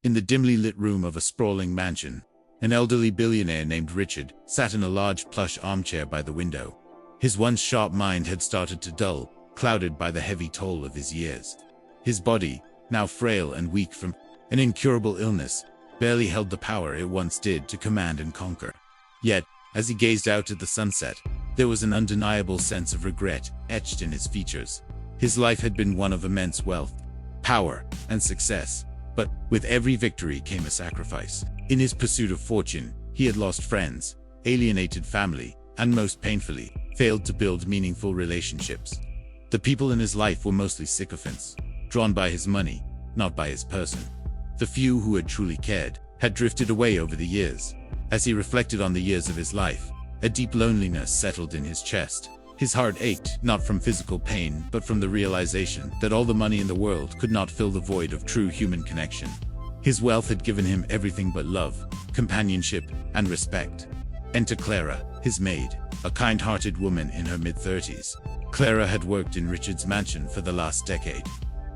In the dimly lit room of a sprawling mansion, an elderly billionaire named Richard sat in a large plush armchair by the window. His once sharp mind had started to dull, clouded by the heavy toll of his years. His body, now frail and weak from an incurable illness, barely held the power it once did to command and conquer. Yet, as he gazed out at the sunset, there was an undeniable sense of regret etched in his features. His life had been one of immense wealth, power, and success, but with every victory came a sacrifice. In his pursuit of fortune, he had lost friends, alienated family, and most painfully, failed to build meaningful relationships. The people in his life were mostly sycophants, drawn by his money, not by his person. The few who had truly cared had drifted away over the years. As he reflected on the years of his life, a deep loneliness settled in his chest. His heart ached, not from physical pain, but from the realization that all the money in the world could not fill the void of true human connection. His wealth had given him everything but love, companionship, and respect. Enter Clara, his maid, a kind-hearted woman in her mid-30s. Clara had worked in Richard's mansion for the last decade.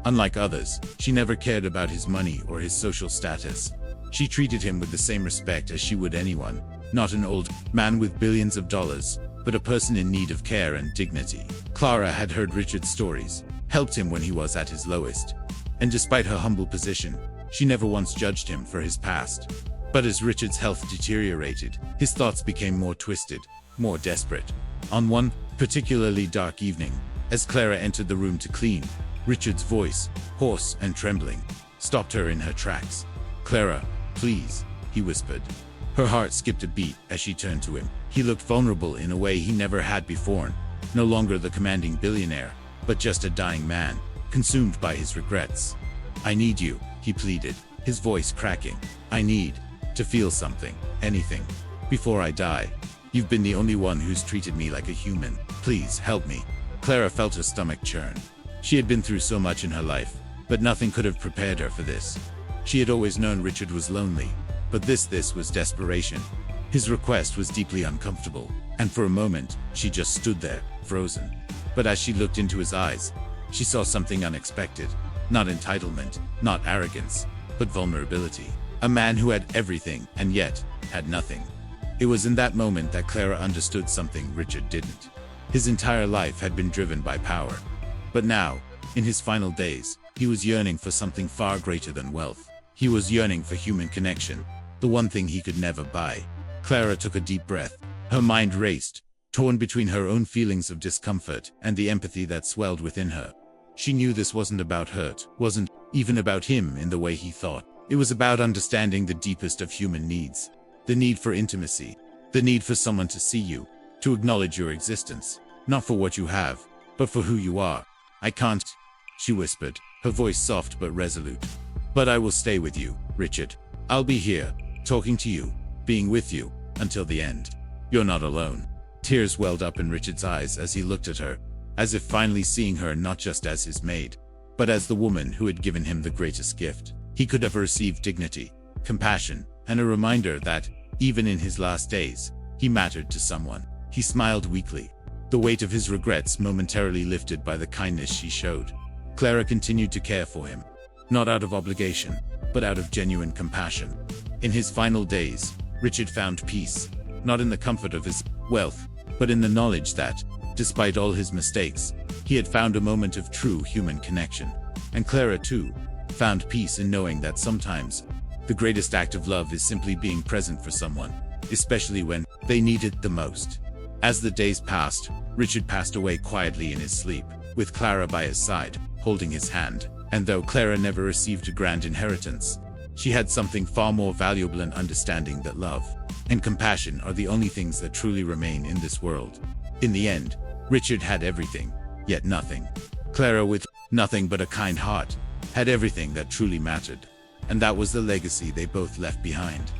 Unlike others, she never cared about his money or his social status. She treated him with the same respect as she would anyone, not an old man with billions of dollars, but a person in need of care and dignity. Clara had heard Richard's stories, helped him when he was at his lowest, and despite her humble position, she never once judged him for his past. But as Richard's health deteriorated, his thoughts became more twisted, more desperate. On one particularly dark evening, as Clara entered the room to clean, Richard's voice, hoarse and trembling, stopped her in her tracks. "Clara, please," he whispered. Her heart skipped a beat as she turned to him. He looked vulnerable in a way he never had before, no longer the commanding billionaire, but just a dying man, consumed by his regrets. "I need you," he pleaded, his voice cracking. "I need to feel something, anything, before I die. You've been the only one who's treated me like a human. Please help me." Clara felt her stomach churn. She had been through so much in her life, but nothing could have prepared her for this. She had always known Richard was lonely, but this was desperation. His request was deeply uncomfortable, and for a moment, she just stood there, frozen. But as she looked into his eyes, she saw something unexpected. Not entitlement, not arrogance, but vulnerability. A man who had everything, and yet, had nothing. It was in that moment that Clara understood something Richard didn't. His entire life had been driven by power. But now, in his final days, he was yearning for something far greater than wealth. He was yearning for human connection, the one thing he could never buy. Clara took a deep breath. Her mind raced, torn between her own feelings of discomfort and the empathy that swelled within her. She knew this wasn't about hurt, wasn't even about him in the way he thought. It was about understanding the deepest of human needs. The need for intimacy. The need for someone to see you, to acknowledge your existence. Not for what you have, but for who you are. "I can't," she whispered, her voice soft but resolute. "But I will stay with you, Richard. I'll be here, talking to you, being with you, until the end. You're not alone." Tears welled up in Richard's eyes as he looked at her, as if finally seeing her not just as his maid, but as the woman who had given him the greatest gift he could ever receive: dignity, compassion, and a reminder that, even in his last days, he mattered to someone. He smiled weakly, the weight of his regrets momentarily lifted by the kindness she showed. Clara continued to care for him, not out of obligation, but out of genuine compassion. In his final days, Richard found peace, not in the comfort of his wealth, but in the knowledge that, despite all his mistakes, he had found a moment of true human connection. And Clara, too, found peace in knowing that sometimes, the greatest act of love is simply being present for someone, especially when they need it the most. As the days passed, Richard passed away quietly in his sleep, with Clara by his side, holding his hand. And though Clara never received a grand inheritance, she had something far more valuable in understanding that love and compassion are the only things that truly remain in this world. In the end, Richard had everything, yet nothing. Clara, with nothing but a kind heart, had everything that truly mattered. And that was the legacy they both left behind.